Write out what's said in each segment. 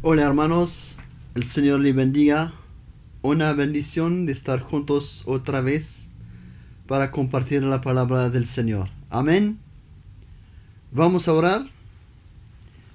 Hola hermanos, el Señor les bendiga. Una bendición de estar juntos otra vez para compartir la palabra del Señor. Amén. Vamos a orar.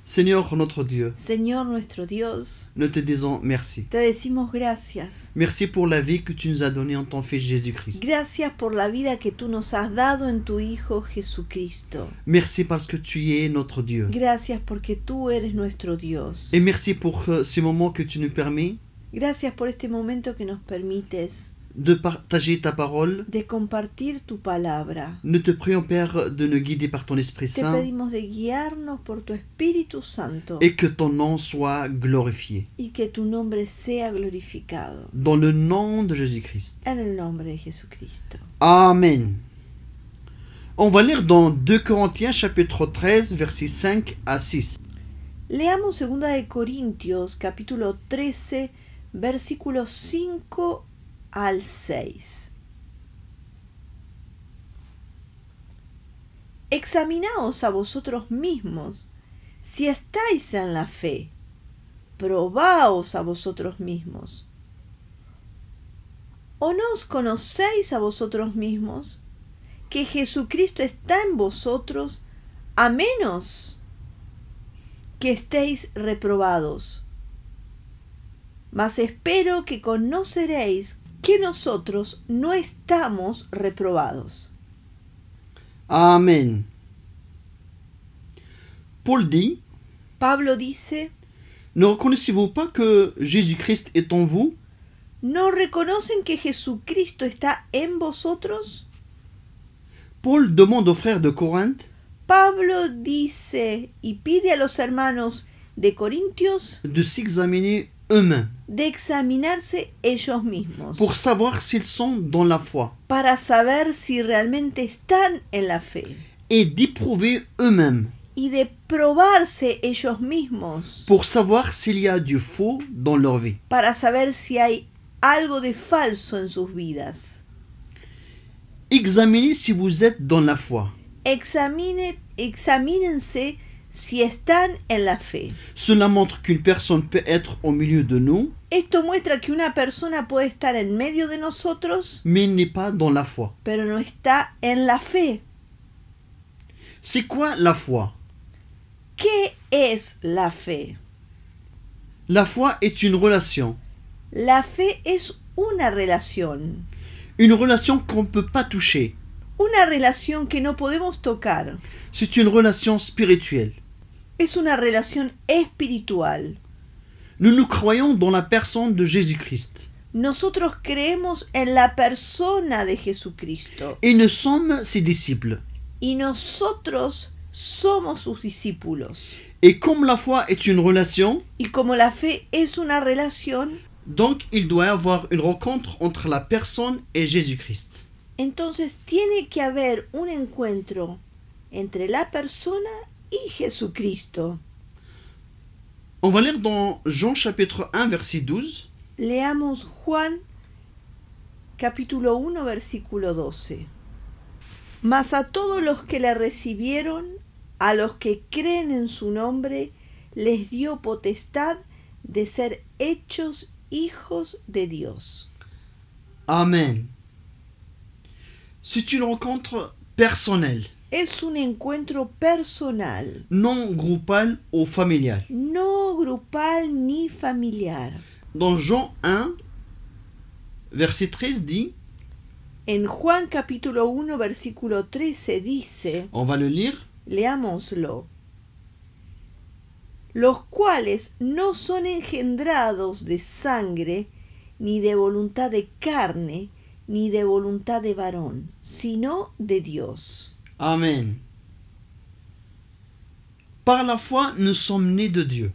Seigneur notre Dieu, Señor nuestro Dios, nous te disons merci. te decimos gracias. Merci pour la vie que tu nous as donnée en ton Fils Jésus-Christ. Gracias por la vida que tú nos has dado en tu Hijo Jesucristo. Merci parce que tu es notre Dieu. Gracias porque tú eres nuestro Dios. Et merci pour ces moments que tu nous permets Gracias por este momento que nos permites de partager ta parole. de compartir tu palabra. Nous te prions, Père, de nous guider par ton Esprit Te Saint pedimos de guiarnos por tu Espíritu Santo et que ton nom soit glorifié. y que tu nombre sea glorificado. Dans le nom de Jésus-Christ. En el nombre de Jesucristo. Amen. On va lire dans 2 Corinthiens chapitre 13 versets 5 à 6. Leamos 2 de Corintios capítulo 13 versículos 5 al 6. Examinaos a vosotros mismos si estáis en la fe. Probaos a vosotros mismos. ¿O no os conocéis a vosotros mismos que Jesucristo está en vosotros, a menos que estéis reprobados? Mas espero que conoceréis que nosotros no estamos reprobados. Amen. Paul dit, Pablo dice, ne reconnaissez-vous pas que Jésus-Christ est en vous? ¿no reconocen que Jesucristo está en vosotros? Paul demande aux frères de Corinthe Pablo dice y pide a los hermanos de Corintios de s'examiner eux-mêmes de examinarse ellos mismos pour savoir s'ils sont dans la foi para saber si realmente están en la fe et d'éprouver eux-mêmes y de probarse ellos mismos pour savoir s'il y a du faux dans leur vie. para saber si hay algo de falso en sus vidas. Examinez si vous êtes dans la foi. Examínense si están en la fe. Cela montre qu'une personne peut être au milieu de nous, Esto muestra que una persona puede estar en medio de nosotros, mais n'est pas dans la foi. pero no está en la fe. C'est quoi la foi? ¿Qué es la fe? La foi est une relation. La fe es una relación Une relation qu'on ne peut pas toucher. Una relación que no podemos tocar. C'est une relation spirituelle. Es una relación espiritual. Nous croyons dans la personne de Jésus-Christ. Nosotros creemos en la persona de Jesucristo. Et nous sommes ses disciples. Y nosotros somos sus discípulos. Et comme la foi est une relation, Y como la fe es una relación, donc il doit y avoir une rencontre entre la personne et Jésus-Christ. entonces tiene que haber un encuentro entre la persona y Jesucristo. On va lire dans Jean chapitre 1 verset 12. Leamos Juan capítulo 1 versículo 12. Mas a todos los que le recibieron, a los que creen en su nombre, les dio potestad de ser hechos hijos de Dios. Amen. C'est une rencontre personnelle, Es un encuentro personal, non groupale ou familiale. no grupal ni familiar. Dans Jean 1, verset 13 dit, En Juan capítulo 1 versículo 13 dice, on va le lire, leámoslo, los cuales no son engendrados de sangre, ni de voluntad de carne, ni de voluntad de varón, sino de Dios. Amen. Par la foi, nous sommes nés de Dieu.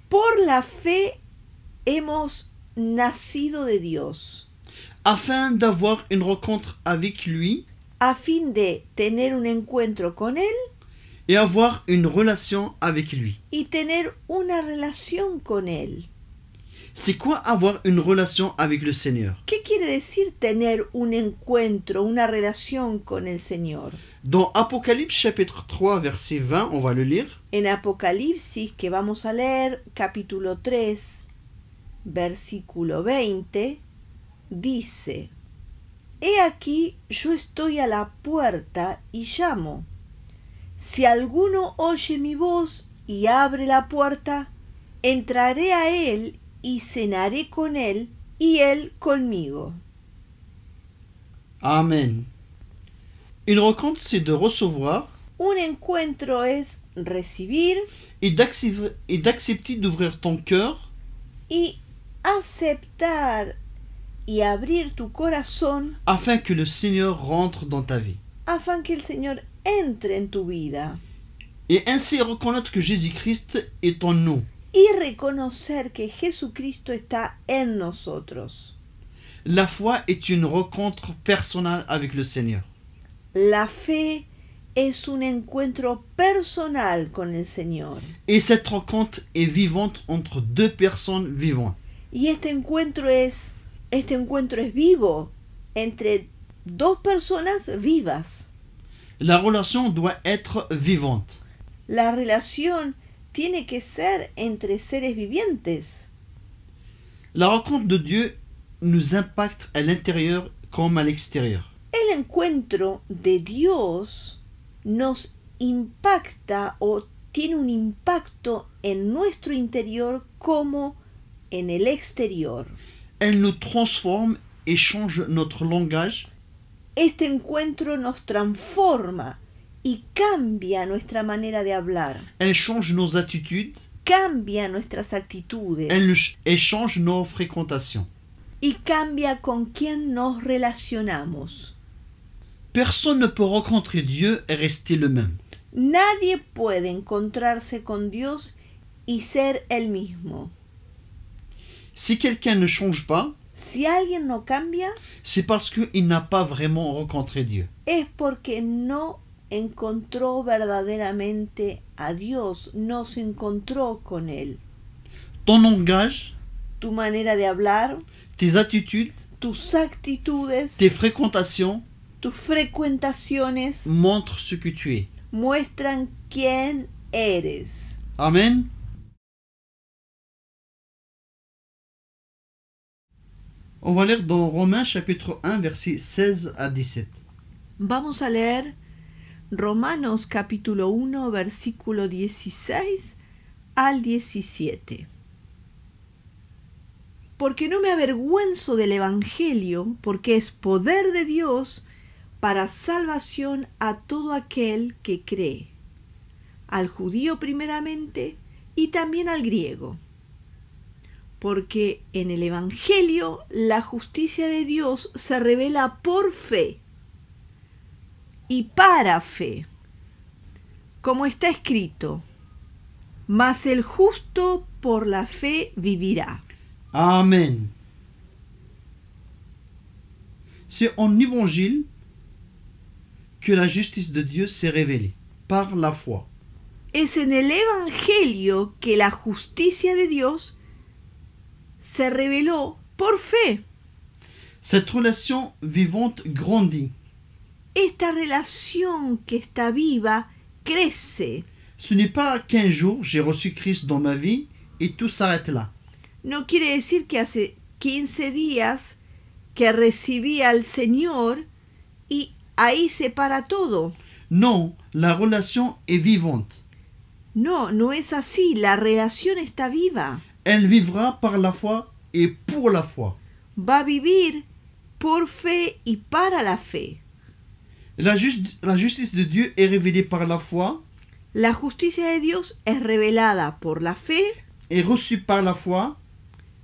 Por la fe hemos nacido de Dios, Afin d'avoir une rencontre avec lui a fin de tener un encuentro con Él et avoir une relation avec lui. y tener una relación con Él. C'est quoi avoir une relation avec le Seigneur? ¿Qué quiere decir tener un encuentro, una relación con el Señor? Dans Apocalypse chapitre 3 verset 20, on va le lire. En Apocalipsis, que vamos a leer, capítulo 3, versículo 20, dice, He aquí yo estoy a la puerta y llamo. Si alguno oye mi voz y abre la puerta, entraré a él y cenaré con él y él conmigo. Amen. Une rencontre, c'est de recevoir Un encuentro es recibir et d'accepter d'ouvrir ton cœur y aceptar y abrir tu corazón afin que le Seigneur rentre dans ta vie. afin que el Señor entre en tu vida Et ainsi reconnaître que Jésus-Christ est en nous. y reconocer que Jesucristo está en nosotros. La foi est une rencontre personnelle avec le Seigneur. La fe es un encuentro personal con el Señor. Et cette rencontre est vivante entre deux personnes vivantes. Y este encuentro es vivo entre dos personas vivas. La relation doit être vivante. La relación tiene que ser entre seres vivientes. La rencontre de Dieu nous impacte à l'intérieur comme à l'extérieur. El encuentro de Dios nos impacta o tiene un impacto en nuestro interior como en el exterior. Elle nous transforme et change notre langage. Este encuentro nos transforma y cambia nuestra manera de hablar, Elle change nos attitudes. cambia nuestras actitudes Elle change nos fréquentations. y cambia con quién nos relacionamos. Personne ne peut rencontrer Dieu et rester le même. Nadie puede encontrarse con Dios y ser el mismo. Si quelqu'un ne change pas, Si alguien no cambia, c'est parce qu'il n'a pas vraiment rencontré Dieu. es porque no encontró verdaderamente a Dios, no se encontró con Él. Ton langage, Tu manera de hablar, tes attitudes, tus actitudes, tes fréquentations tus frecuentaciones montrent ce que tu es. muestran quién eres. Amen. On va lire dans Romains chapitre 1 versets 16 à 17. Vamos a leer Romanos capítulo 1 versículo 16 al 17. Porque no me avergüenzo del Evangelio, porque es poder de Dios para salvación a todo aquel que cree, al judío primeramente y también al griego. Porque en el Evangelio la justicia de Dios se revela por fe y para fe, como está escrito, mas el justo por la fe vivirá. Amen. C'est en évangile que la justice de Dieu s'est révélée, par la foi. Es en el Evangelio que la justicia de Dios se reveló por fe. Cette relation vivante grandit. Esta relación que está viva crece. Ce n'est pas qu'un jour j'ai reçu Christ dans ma vie et tout s'arrête là. No quiere decir que hace 15 días que recibí al Señor y ahí se para todo. Non, la relation est vivante. No, no es así. La relación está viva. Elle vivra par la foi et pour la foi. Va a vivir por fe y para la fe. La justice de Dieu est révélée par la foi La justicia de Dios es revelada por la fe, et reçue par la foi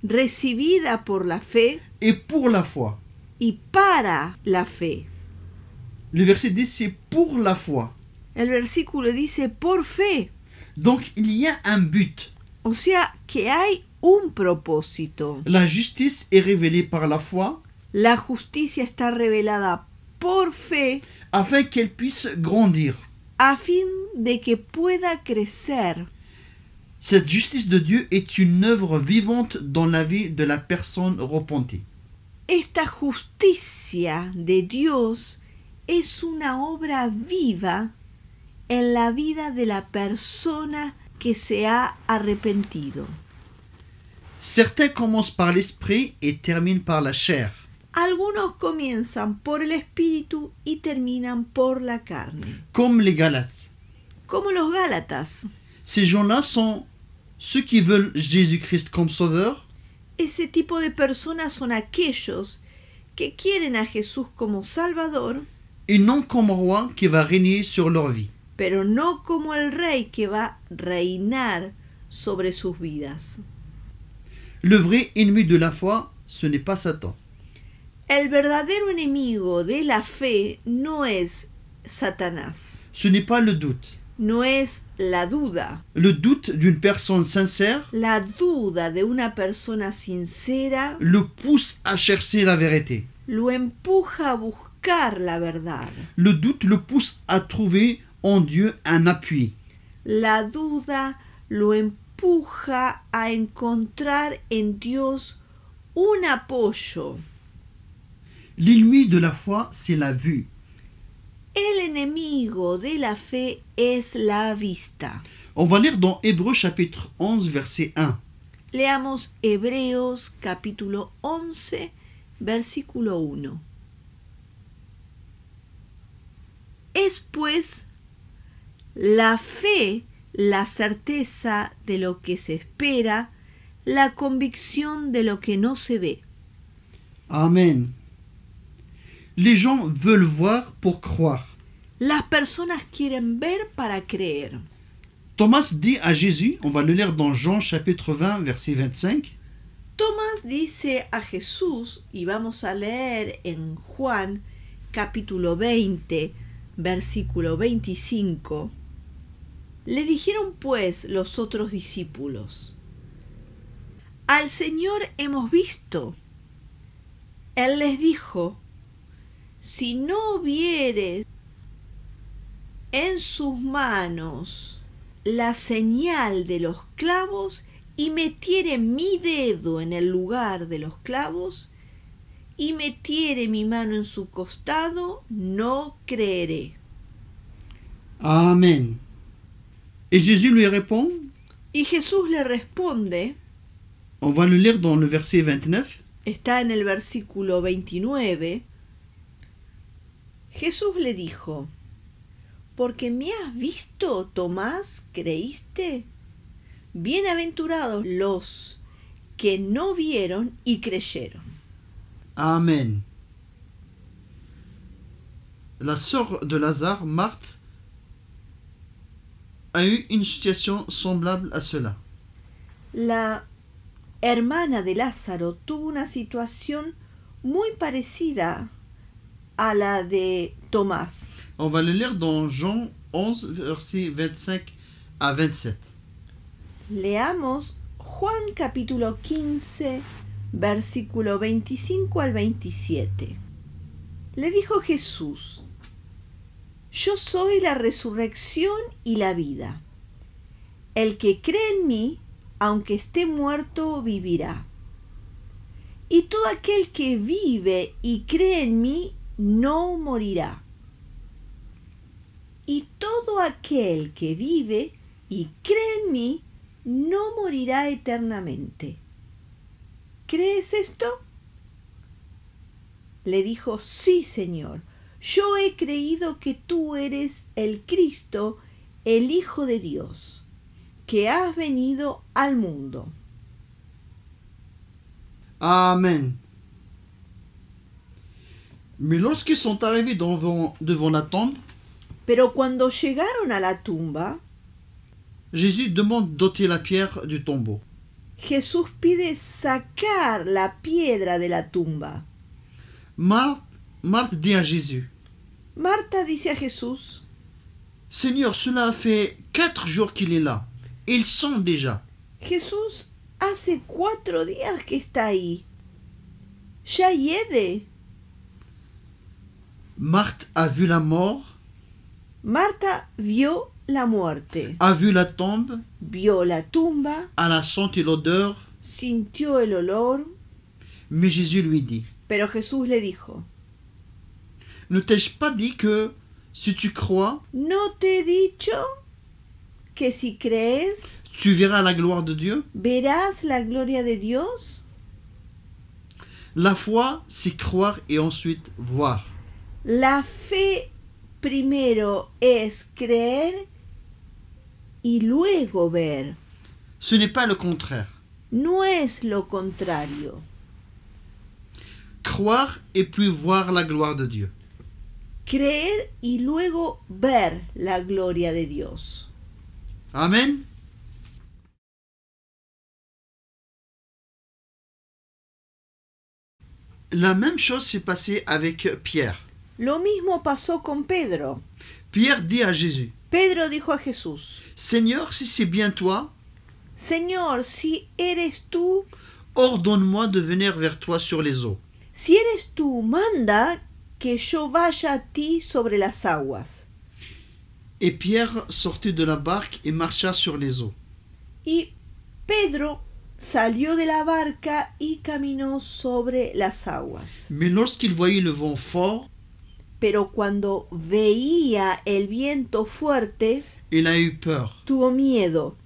recibida por la fe et pour la foi. y para la fe. Le verset dit c'est pour la foi. El versículo dice por fe. Donc il y a un but. O sea que hay un propósito. La justice est révélée par la foi La justicia está revelada por fe afin qu'elle puisse grandir. a fin de que pueda crecer. Cette justice de Dieu est une œuvre vivante dans la vie de la personne repentie. Esta justicia de Dios es una obra viva en la vida de la persona que se ha arrepentido. Certains commencent par l'esprit et terminent par la chair. Algunos comienzan por el espíritu y terminan por la carne, Comme les Galates. como los Gálatas. Ces gens-là sont ceux qui veulent Jésus-Christ comme sauveur, Ese tipo de personas son aquellos que quieren a Jesús como Salvador, et non comme roi qui va régner sur leur vie. pero no como el rey que va a reinar sobre sus vidas. Le vrai ennemi de la foi, ce n'est pas Satan. El verdadero enemigo de la fe no es Satanás, Ce n'est pas le doute. no es la duda. Le doute d'une personne sincère La duda de una persona sincera le pousse à chercher la vérité. lo empuja a buscar la verdad. Le doute le pousse à trouver en Dieu un appui. La duda lo empuja a encontrar en Dios un apoyo. L'ennemi de la foi, c'est la vue. El enemigo de la fe es la vista. On va lire dans Hébreux chapitre 11, verset 1. Leamos Hebreos capítulo 11, versículo 1. Es pues la fe la certeza de lo que se espera, la convicción de lo que no se ve. Amen. Les gens veulent voir pour croire. Las personas quieren ver para creer. Thomas dit à Jésus, on va le lire dans Jean chapitre 20, verset 25. Tomás dice a Jesús, y vamos a leer en Juan capítulo 20, versículo 25, le dijeron pues los otros discípulos: al Señor hemos visto. Él les dijo: si no vieres en sus manos la señal de los clavos y metiere mi dedo en el lugar de los clavos y metiere mi mano en su costado, no creeré. Amen. Et Jésus lui répond, Y Jesús le responde, on va le lire dans le verset 29. está en el versículo 29, Jesús le dijo: porque me has visto, Tomás, ¿creíste? Bienaventurados los que no vieron y creyeron. Amen. la sœur de Lazare, Marthe, a eu une situation semblable à cela. La hermana de Lázaro tuvo una situación muy parecida a la de Tomás. On va le lire dans Jean 11, versets 25 à 27. Leamos Juan capítulo 15, versículo 25 al 27. Le dijo Jesús: Yo soy la resurrección y la vida. El que cree en mí, aunque esté muerto, vivirá. Y todo aquel que vive y cree en mí, no morirá. Y todo aquel que vive y cree en mí, no morirá eternamente. ¿Crees esto? Le dijo: Sí, Señor. Yo he creído que tú eres el Cristo, el Hijo de Dios, que has venido al mundo. Amen. Mais lorsqu'ils sont arrivés devant la tombe, Pero cuando llegaron a la tumba, Jésus demande d'ôter la pierre du tombeau. Jesús pide sacar la piedra de la tumba. Marthe dit à Jésus: Marta dice a Jesús: Seigneur, cela fait 4 jours qu'il est là. Il sent déjà. Jesús, hace 4 días que está ahí. Ya hiede. Marthe a vu la mort, Marta vio la muerte, a vu la tombe, vio la tumba, elle a senti l'odeur, sintió el olor, mais Jésus lui dit: pero Jesús le dijo: Ne t'ai-je pas dit que si tu crois, ¿No te he dicho que si crees, tu verras la gloire de Dieu? verás la gloria de Dios? La foi, c'est croire et ensuite voir. La fe primero es creer y luego ver. Ce n'est pas le contraire. No es lo contrario. Croire et puis voir la gloire de Dieu. Creer y luego ver la gloria de Dios. Amen. La même chose s'est passée avec Pierre. Lo mismo pasó con Pedro. Pierre dit à Jésus: Pedro dijo a Jesús: Seigneur, si c'est bien toi, Señor, si eres tú, ordonne-moi de venir vers toi sur les eaux. si eres tú, manda que yo vaya a ti sobre las aguas. Et Pierre sortit de la barque et marcha sur les eaux. Y Pedro salió de la barca y caminó sobre las aguas. Mais lorsqu'il voyait le vent fort, Pero cuando veía el viento fuerte, il a eu peur. tuvo miedo.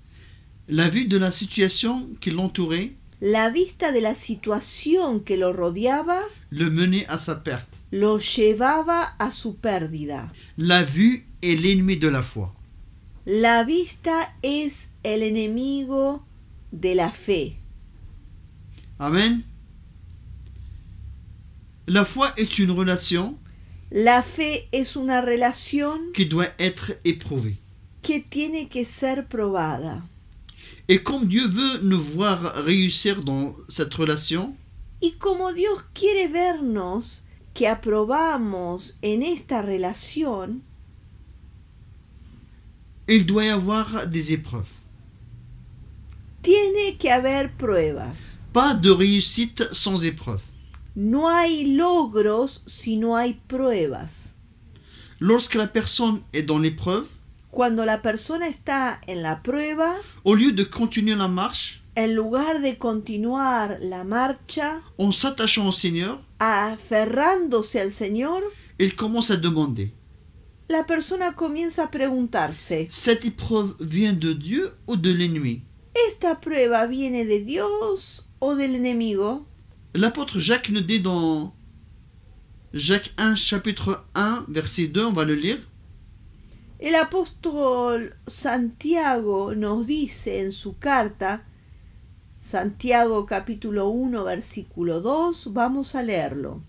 La vue de la situation qui l'entourait La vista de la situación que lo rodeaba le menait à sa perte. lo llevaba a su pérdida. La vue est l'ennemi de la foi. La vista es el enemigo de la fe. Amen. La foi est une relation La fe es una relación qui doit être éprouvée. que tiene que ser probada. Et comme Dieu veut nous voir réussir dans cette relation, Y como Dios quiere vernos que aprobamos en esta relación, il doit y avoir des épreuves. tiene que haber pruebas. Pas de réussite sans épreuve. No hay logros si no hay pruebas. Lorsque la personne est dans l'épreuve, Cuando la persona está en la prueba, au lieu de continuer la marche, en lugar de continuar la marcha, en s'attachant au Seigneur, aferrándose al Señor, il commence à demander: la persona comienza a preguntarse: cette épreuve vient de Dieu ou de l'ennemi? ¿esta prueba viene de Dios o del enemigo? L'apôtre Jacques nous dit dans Jacques 1, chapitre 1, verset 2, on va le lire: El apóstol Santiago nos dice en su carta, Santiago capítulo 1, versículo 2, vamos a leerlo.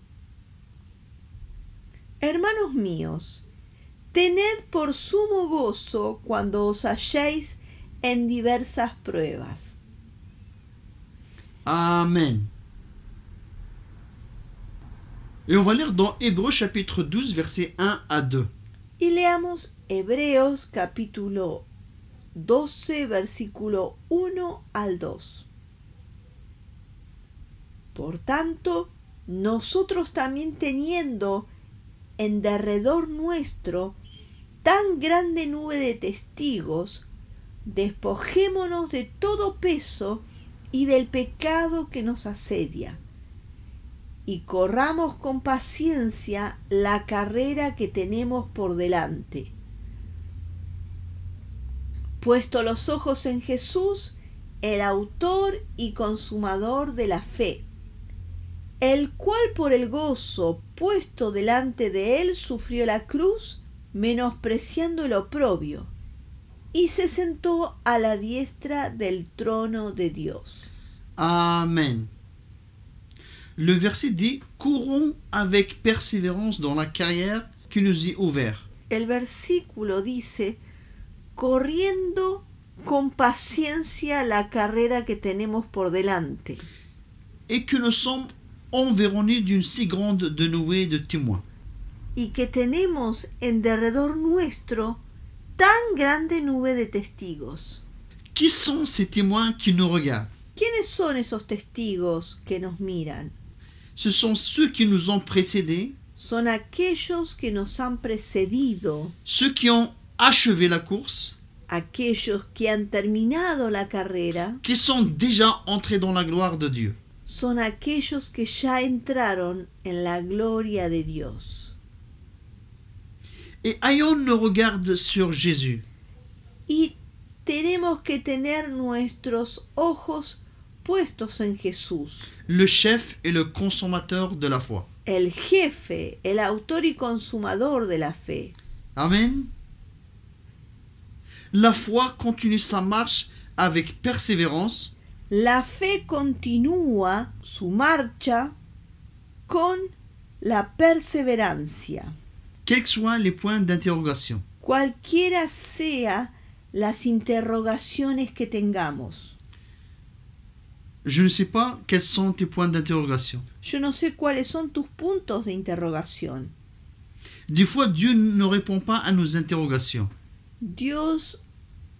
Hermanos míos, tened por sumo gozo cuando os halléis en diversas pruebas. Amen. Et on va lire dans Hébreux chapitre 12, versets 1 à 2. Y leamos Hebreos capítulo 12, versículo 1 al 2. Por tanto, nosotros también teniendo en derredor nuestro tan grande nube de testigos, despojémonos de todo peso y del pecado que nos asedia, y corramos con paciencia la carrera que tenemos por delante. Puesto los ojos en Jesús, el autor y consumador de la fe, el cual por el gozo puesto delante de él sufrió la cruz, menospreciando el oprobio, y se sentó a la diestra del trono de Dios. Amen. Le verset dit « Courons avec persévérance dans la carrière qui nous est ouverte. El versículo dice, corriendo con paciencia la carrera que tenemos por delante, Et que nous sommes environnés d'une si grande nuée de témoins. y que tenemos en derredor nuestro tan grande nube de testigos. Qui sont ces témoins qui nous regardent? ¿Quiénes son esos testigos que nos miran? Ce sont ceux qui nous ont précédés, Son aquellos que nos han precedido, ceux qui ont achevé la course, aquellos que han terminado la carrera, qui sont déjà entrés dans la gloire de Dieu. son aquellos que ya entraron en la gloria de Dios. Et ayons nos regards sur Jésus, Y tenemos que tener nuestros ojos puestos en Jesús, le chef et le consommateur de la foi. el jefe, el autor y consumador de la fe. Amen. La foi continue sa marche avec persévérance, La fe continúa su marcha con la perseverancia, quels que soient les points d'interrogation. cualquiera sea las interrogaciones que tengamos. Je ne sais pas quels sont tes points d'interrogation. Yo no sé cuáles son tus puntos de interrogación. Des fois, Dieu ne répond pas à nos interrogations. Dios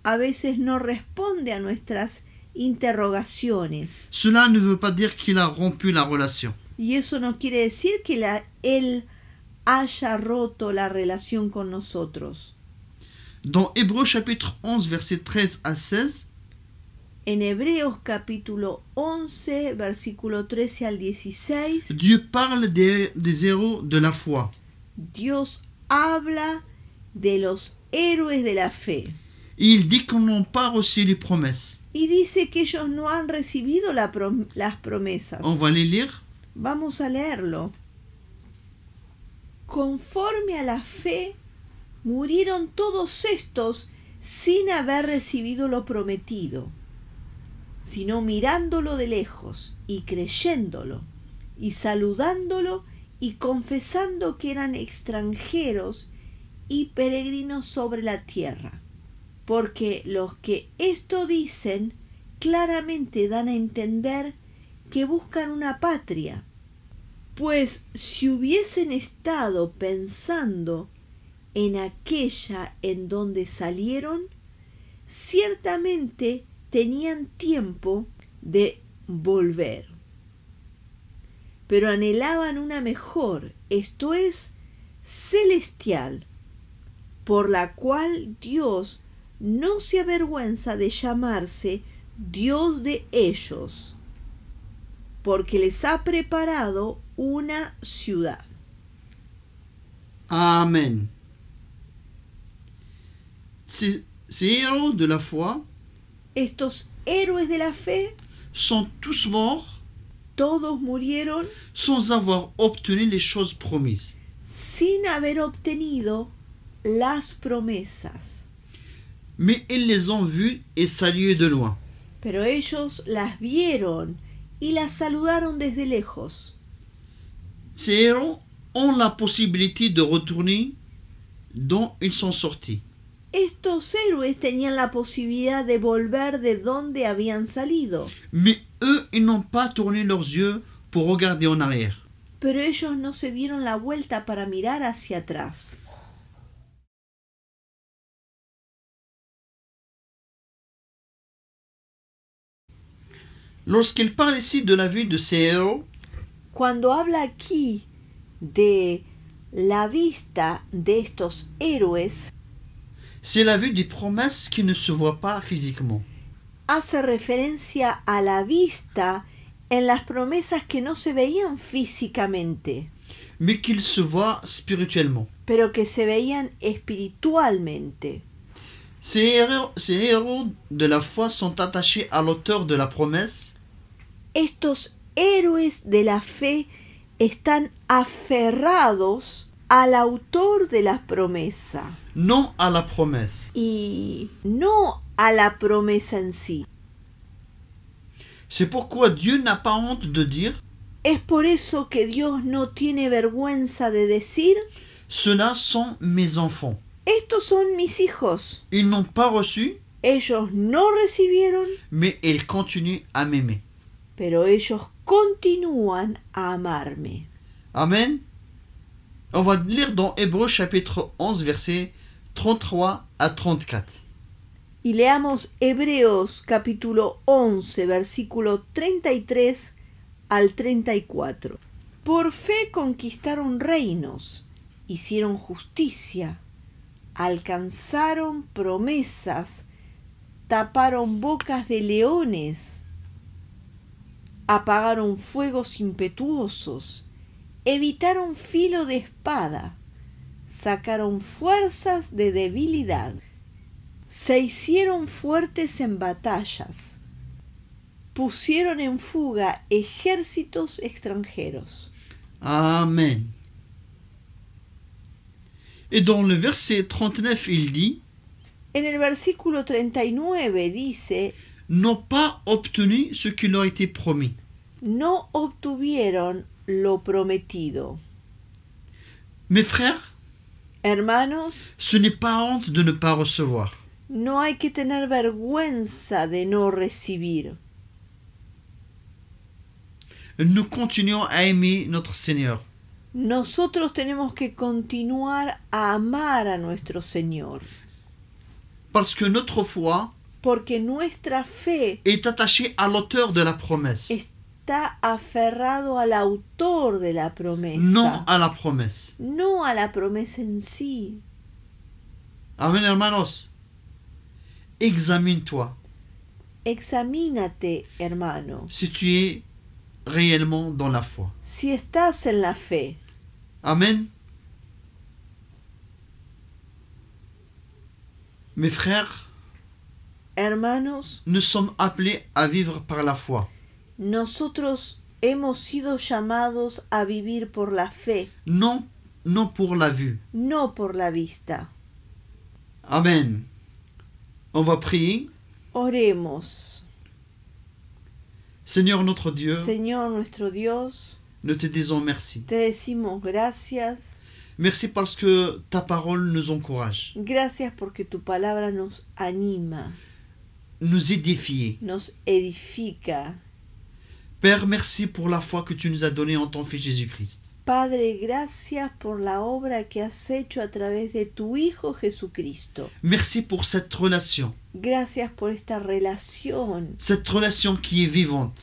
a veces no responde a nuestras interrogaciones. Cela ne veut pas dire qu'il a rompu la relation. Y eso no quiere decir que Él haya roto la relación con nosotros. Dans Hébreux chapitre 11, versets 13 à 16, En Hebreos capítulo 11, versículo 13 al 16, Dieu parle des héros de la foi. Dios habla de los héroes de la fe. Et il dit qu'on n'a pas reçu les promesses. Y dice que ellos no han recibido las promesas. On va les lire. Vamos a leerlo. Conforme a la fe, murieron todos estos sin haber recibido lo prometido, sino mirándolo de lejos y creyéndolo, y saludándolo y confesando que eran extranjeros y peregrinos sobre la tierra. Porque los que esto dicen claramente dan a entender que buscan una patria, pues si hubiesen estado pensando en aquella en donde salieron, ciertamente tenían tiempo de volver. Pero anhelaban una mejor, esto es, celestial, por la cual Dios no se avergüenza de llamarse Dios de ellos, porque les ha preparado una ciudad. Amen. Ces héros de la foi Estos héroes de la fe, sont tous morts todos murieron sans avoir obtenu les choses promises. sin haber obtenido las promesas, Mais ils les ont vus et salués de loin. pero ellos las vieron y las saludaron desde lejos. Ces héros ont la possibilité de retourner dont ils sont sortis. Estos héroes tenían la posibilidad de volver de donde habían salido, Mais eux, ils n'ont pas tourné leurs yeux pour regarder en arrière. pero ellos no se dieron la vuelta para mirar hacia atrás. Lorsqu'il parle ici de la vie de ces héros, Cuando habla aquí de la vista de estos héroes, c'est la vue des promesses qui ne se voient pas physiquement. hace referencia a la vista en las promesas que no se veían físicamente, Mais qu'ils se voient spirituellement. pero que se veían espiritualmente. Ces héros de la foi sont attachés à l'auteur de la promesse Estos héroes de la fe están aferrados al autor de la promesa non à la promesse. y no a la promesa en sí. C'est pourquoi Dieu n'a pas honte de dire Es por eso que Dios no tiene vergüenza de decir: ceux-là sont mes enfants. estos son mis hijos. Ils n'ont pas reçu, Ellos no recibieron, mais ils continuent à m'aimer. pero ellos continúan a amarme. Amen. On va lire dans Hébreux chapitre 11 versets 33 à 34. Y leamos Hebreos capítulo 11, versículo 33 al 34. Por fe conquistaron reinos, hicieron justicia, alcanzaron promesas, taparon bocas de leones, apagaron fuegos impetuosos, evitaron filo de espada, sacaron fuerzas de debilidad, se hicieron fuertes en batallas, pusieron en fuga ejércitos extranjeros. Amen. Et dans le verset 39, il dit En el versículo 39 dice: n'ont pas obtenu ce qui leur était promis. no obtuvieron lo prometido. Mes frères, Hermanos, ce n'est pas honte de ne pas recevoir. no hay que tener vergüenza de no recibir. Nous continuons à aimer notre Seigneur. Nosotros tenemos que continuar a amar a nuestro Señor, Parce que notre foi porque nuestra fe est attachée à l'auteur de la promesse, está aferrado al autor de la promesa, non à la promesse. no a la promesa en sí. Amen, hermanos. Examine-toi Examínate, hermano, si tu es réellement dans la foi. si estás en la fe. Amen. Mes frères, Hermanos, nous sommes appelés à vivre par la foi, nosotros hemos sido llamados a vivir por la fe, non pour la vue. no por la vista. Amen. On va prier. Oremos. Seigneur notre Dieu, Señor nuestro Dios, nous te disons merci. te decimos gracias. Merci parce que ta parole nous encourage, Gracias porque tu palabra nos anima, nous édifie. nos edifica. Père, merci pour la foi que tu nous as donnée en ton Fils Jésus-Christ. Padre, gracias por la obra que has hecho a través de tu Hijo Jesucristo. Merci pour cette relation Gracias por esta relación qui est vivante.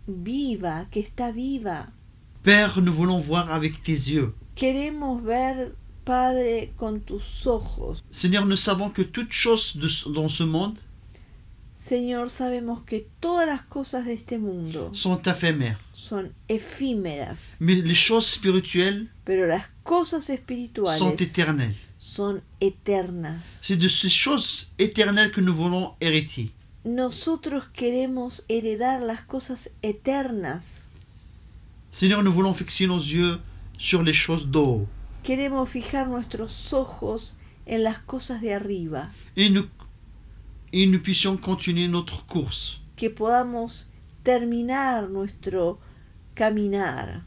viva, que está viva. Père, nous voulons voir avec tes yeux. Queremos ver, Padre, con tus ojos. Seigneur, nous savons que toutes choses dans ce monde Señor, sabemos que todas las cosas de este mundo sont éphémères. son efímeras, Mais les choses spirituelles pero las cosas sont espirituales éternelles. son eternas. C'est de ces choses éternelles que nous voulons hériter. Nosotros queremos heredar las cosas eternas. Seigneur, nous voulons fixer nos yeux sur les choses d'en haut. Queremos fijar nuestros ojos en las cosas de arriba, Et nous puissions continuer notre course. que podamos terminar nuestro caminar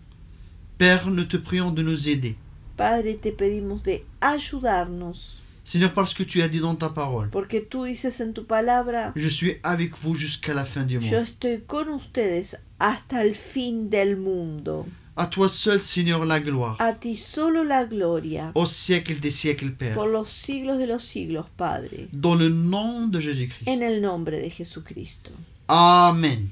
Père, nous te prions de nous aider. Padre, te pedimos de ayudarnos, Seigneur, parce que tu as dit dans ta parole, porque tú dices en tu palabra, je suis avec vous jusqu'à la fin du yo monde. estoy con ustedes hasta el fin del mundo. À toi seul, Seigneur, la gloire. A ti solo la gloria, Au siècle des siècles, Père. por los siglos de los siglos, Padre, Dans le nom de Jésus-Christ. en el nombre de Jesucristo. Amen.